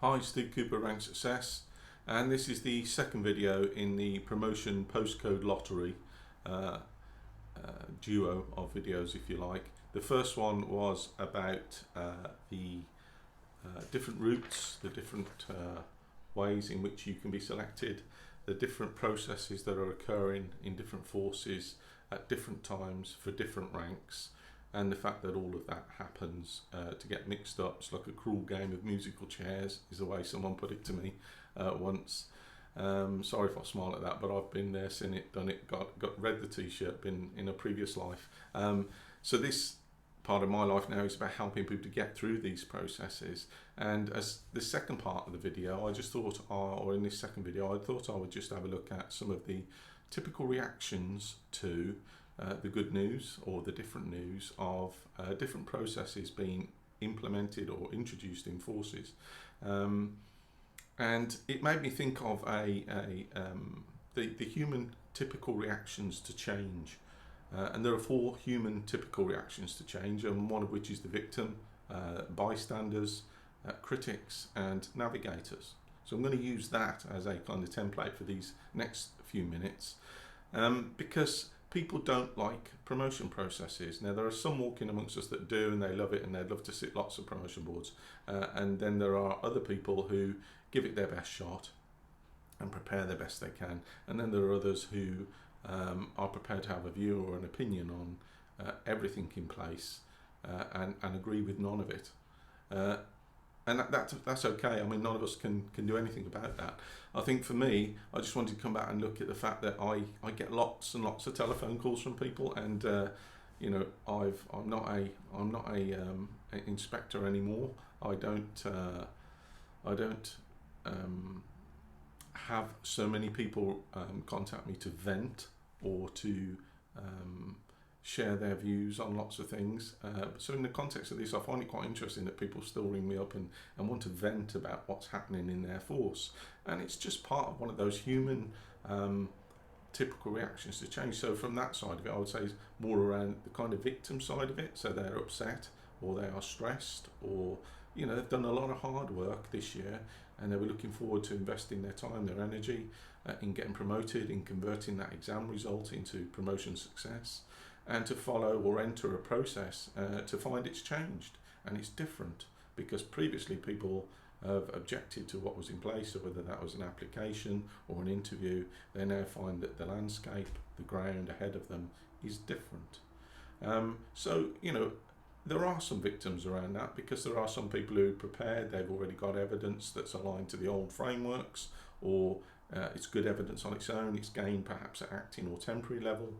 Hi, Steve Cooper, Rank Success, and this is the second video in the promotion postcode lottery duo of videos, if you like. The first one was about the different routes, the different ways in which you can be selected, the different processes that are occurring in different forces at different times for different ranks, and the fact that all of that happens to get mixed up. It's like a cruel game of musical chairs, is the way someone put it to me once. Sorry if I smile at that, but I've been there, seen it, done it, got read the t-shirt, been in a previous life. So this part of my life now is about helping people to get through these processes. And as the second part of the video, I just thought, or in this second video, I thought I would just have a look at some of the typical reactions to the good news or the different news of different processes being implemented or introduced in forces. And it made me think of the human typical reactions to change. And there are 4 human typical reactions to change, and one of which is the victim, bystanders, critics and navigators. So I'm going to use that as a kind of template for these next few minutes, because people don't like promotion processes. Now, there are some walking amongst us that do, and they love it, and they'd love to sit lots of promotion boards. And then there are other people who give it their best shot and prepare the best they can. And then there are others who are prepared to have a view or an opinion on everything in place and agree with none of it. And that's okay. I mean, none of us can do anything about that. I think for me, I just wanted to come back and look at the fact that I get lots and lots of telephone calls from people, and you know, I'm not a inspector anymore. I don't have so many people contact me to vent or to share their views on lots of things. So in the context of this, I find it quite interesting that people still ring me up and want to vent about what's happening in their force. And it's just part of one of those human typical reactions to change. So from that side of it, I would say is more around the kind of victim side of it. So they're upset, or they are stressed, or you know, they've done a lot of hard work this year and they were looking forward to investing their time, their energy in getting promoted, in converting that exam result into promotion success, and to follow or enter a process to find it's changed and it's different, because previously people have objected to what was in place, or whether that was an application or an interview. They now find that the landscape, the ground ahead of them is different. So, you know, there are some victims around that, because there are some people who are prepared, they've already got evidence that's aligned to the old frameworks, or it's good evidence on its own, it's gained perhaps at acting or temporary level,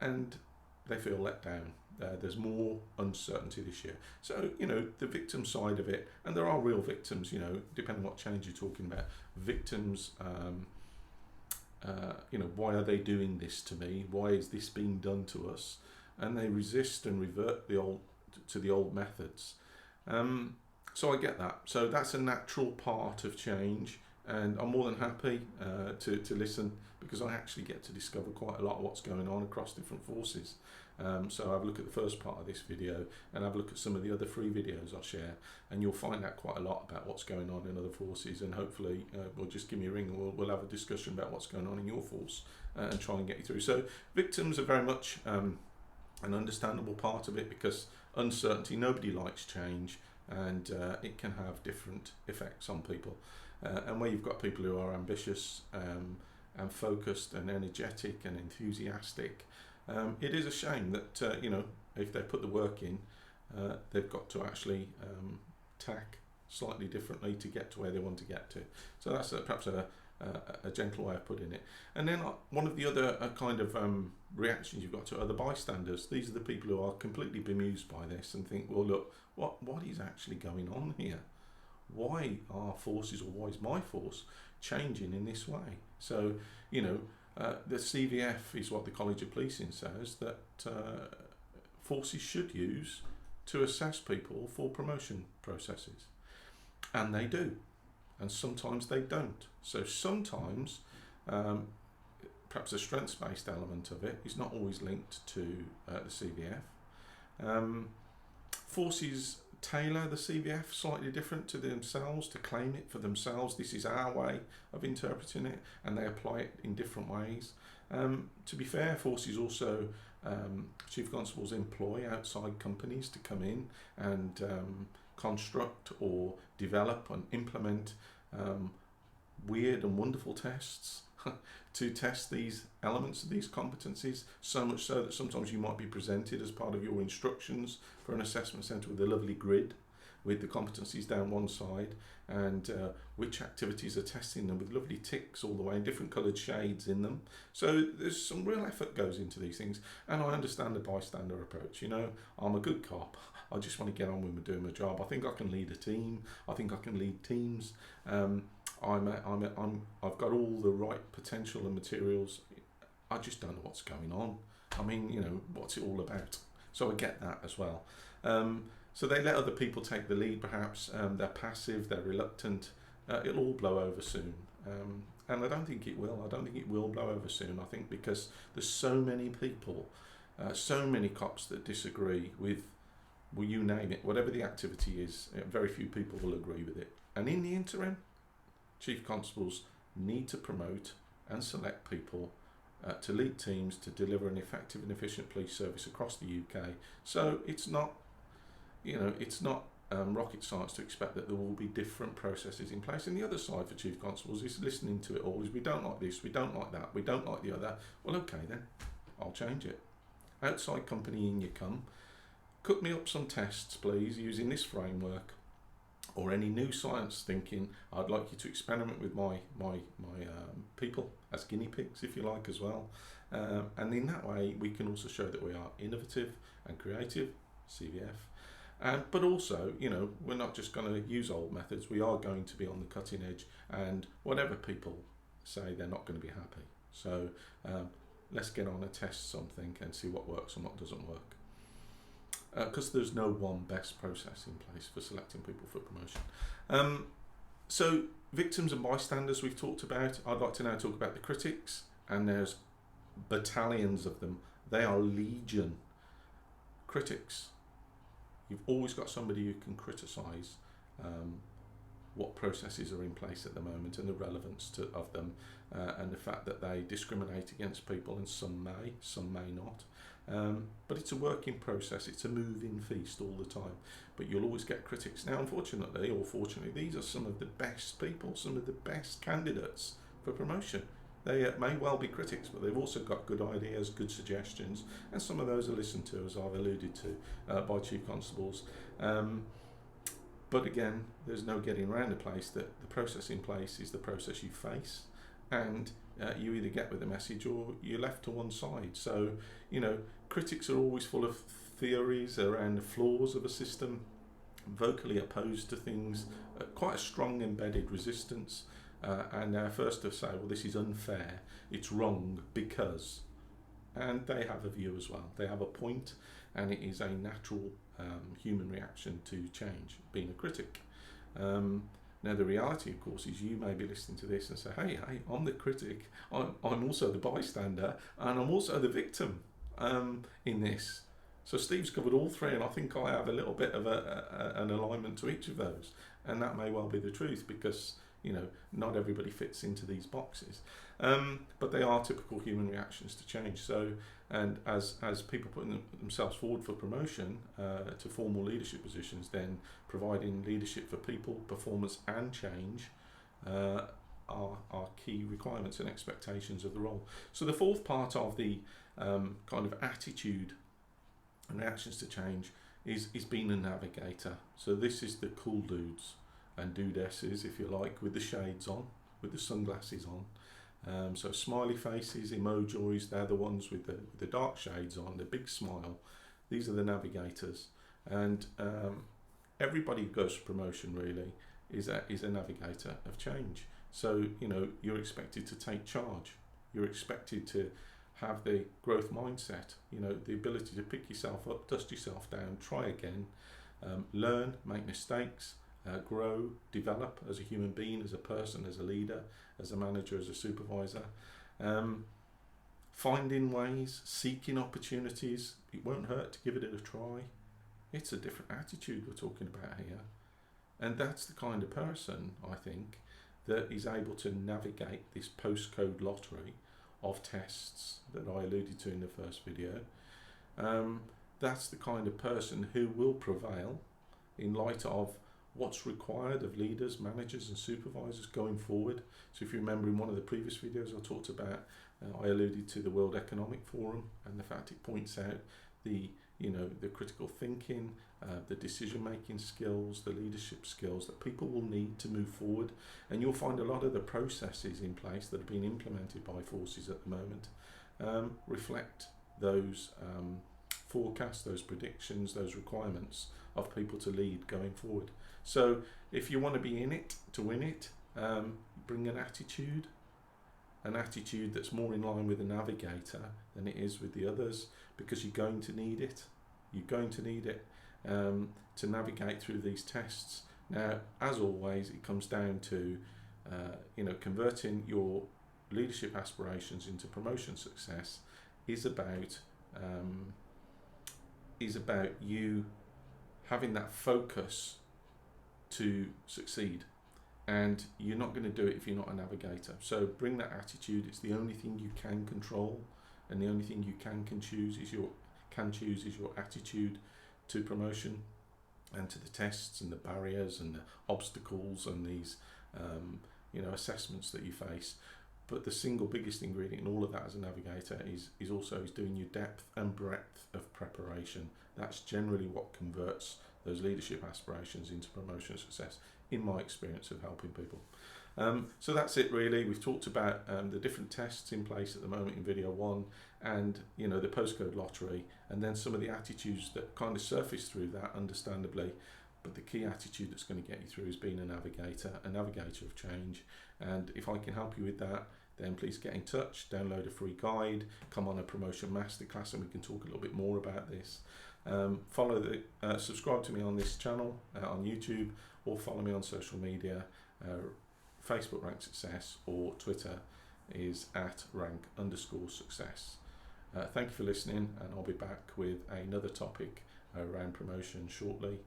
and they feel let down. There's more uncertainty this year. So, you know, the victim side of it, and there are real victims, you know, depending on what change you're talking about. Victims, you know, why are they doing this to me? Why is this being done to us? And they resist and revert to the old methods. So I get that. So that's a natural part of change, and I'm more than happy to listen, because I actually get to discover quite a lot of what's going on across different forces. So have a look at the first part of this video and have a look at some of the other 3 videos I'll share, and you'll find out quite a lot about what's going on in other forces, and hopefully we'll just give me a ring and we'll have a discussion about what's going on in your force and try and get you through. So victims are very much an understandable part of it, because uncertainty, nobody likes change, and it can have different effects on people. And where you've got people who are ambitious and focused and energetic and enthusiastic, it is a shame that you know, if they put the work in, they've got to actually tack slightly differently to get to where they want to get to. So that's perhaps a gentle way of putting it. And then one of the other kind of reactions you've got to are the bystanders. These are the people who are completely bemused by this and think, well, look, what is actually going on here? Why are forces, or why is my force changing in this way? So, you know, the CVF is what the College of Policing says that forces should use to assess people for promotion processes, and they do. And sometimes they don't. So sometimes perhaps the strengths-based element of it is not always linked to the CVF. Forces tailor the CVF slightly different to themselves, to claim it for themselves. This is our way of interpreting it, and they apply it in different ways. To be fair, forces also, chief constables employ outside companies to come in and construct or develop and implement weird and wonderful tests to test these elements of these competencies, so much so that sometimes you might be presented as part of your instructions for an assessment centre with a lovely grid with the competencies down one side and which activities are testing them with lovely ticks all the way, different coloured shades in them. So there's some real effort goes into these things, and I understand the bystander approach. You know, I'm a good cop. I just want to get on with doing my job. I think I can lead a team. I think I can lead teams. I've got all the right potential and materials. I just don't know what's going on. I mean, you know, what's it all about? So I get that as well. So they let other people take the lead, perhaps. They're passive, they're reluctant. It'll all blow over soon. And I don't think it will. I don't think it will blow over soon. I think because there's so many people, so many cops that disagree with, well, you name it, whatever the activity is, very few people will agree with it. And in the interim, chief constables need to promote and select people to lead teams to deliver an effective and efficient police service across the UK. So it's not, you know, it's not rocket science to expect that there will be different processes in place. And the other side for chief constables is listening to it all. Is we don't like this, we don't like that, we don't like the other. Well, okay then, I'll change it. Outside company in you come. Cook me up some tests, please, using this framework, or any new science thinking. I'd like you to experiment with my people as guinea pigs, if you like, as well. And in that way, we can also show that we are innovative and creative, CVF. But also, you know, we're not just going to use old methods. We are going to be on the cutting edge, and whatever people say, they're not going to be happy. So let's get on and test something and see what works and what doesn't work. Because there's no one best process in place for selecting people for promotion. So victims and bystanders we've talked about. I'd like to now talk about the critics, and there's battalions of them. They are legion. Critics. You've always got somebody who can criticise what processes are in place at the moment and the relevance of them, and the fact that they discriminate against people, and some may not. But it's a working process, it's a moving feast all the time, but you'll always get critics. Now, unfortunately or fortunately, these are some of the best people, some of the best candidates for promotion. They may well be critics, but they've also got good ideas, good suggestions, and some of those are listened to, as I've alluded to, by chief constables. But again, there's no getting around the place that the process in place is the process you face, and you either get with the message or you're left to one side. So, you know, critics are always full of theories around the flaws of a system, vocally opposed to things, quite a strong embedded resistance, and they're first to say, well, this is unfair, it's wrong because, and they have a view as well. They have a point, and it is a natural human reaction to change, being a critic. Now, the reality, of course, is you may be listening to this and say, hey, I'm the critic, I'm also the bystander, and I'm also the victim in this. So Steve's covered all three, and I think I have a little bit of an alignment to each of those. And that may well be the truth, because, you know, not everybody fits into these boxes. But they are typical human reactions to change. So, and as people putting themselves forward for promotion to formal leadership positions, then providing leadership for people, performance and change are key requirements and expectations of the role. So the fourth part of the kind of attitude and reactions to change is being a navigator. So this is the cool dudes and dudesses, if you like, with the shades on, with the sunglasses on. So smiley faces, emojis, they're the ones with the dark shades on, the big smile. These are the navigators. And everybody who goes for promotion really is a navigator of change. So, you know, you're expected to take charge. You're expected to have the growth mindset, you know, the ability to pick yourself up, dust yourself down, try again, learn, make mistakes, grow, develop as a human being, as a person, as a leader, as a manager, as a supervisor, finding ways, seeking opportunities. It won't hurt to give it a try. It's a different attitude we're talking about here. And that's the kind of person, I think, that is able to navigate this postcode lottery of tests that I alluded to in the first video. That's the kind of person who will prevail in light of what's required of leaders, managers and supervisors going forward. So if you remember in one of the previous videos I talked about, I alluded to the World Economic Forum and the fact it points out the critical thinking, the decision-making skills, the leadership skills that people will need to move forward. And you'll find a lot of the processes in place that are being implemented by forces at the moment reflect those forecasts, those predictions, those requirements of people to lead going forward. So if you want to be in it to win it, bring an attitude that's more in line with a navigator than it is with the others, because you're going to need it. You're going to need it to navigate through these tests. Now, as always, it comes down to converting your leadership aspirations into promotion success is about you having that focus to succeed. And you're not going to do it if you're not a navigator. So bring that attitude. It's the only thing you can control, and the only thing you can choose is your attitude to promotion and to the tests and the barriers and the obstacles and these assessments that you face. But the single biggest ingredient in all of that as a navigator is doing your depth and breadth of preparation. That's generally what converts those leadership aspirations into promotion success, in my experience of helping people. So that's it really. We've talked about the different tests in place at the moment in video 1, and the postcode lottery, and then some of the attitudes that kind of surface through that, understandably. But the key attitude that's going to get you through is being a navigator of change. And if I can help you with that, then please get in touch, download a free guide, come on a promotion masterclass and we can talk a little bit more about this. Subscribe to me on this channel on YouTube, or follow me on social media. Facebook Rank Success, or Twitter is @rank_success. Thank you for listening, and I'll be back with another topic around promotion shortly,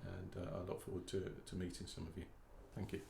and I look forward to meeting some of you. Thank you.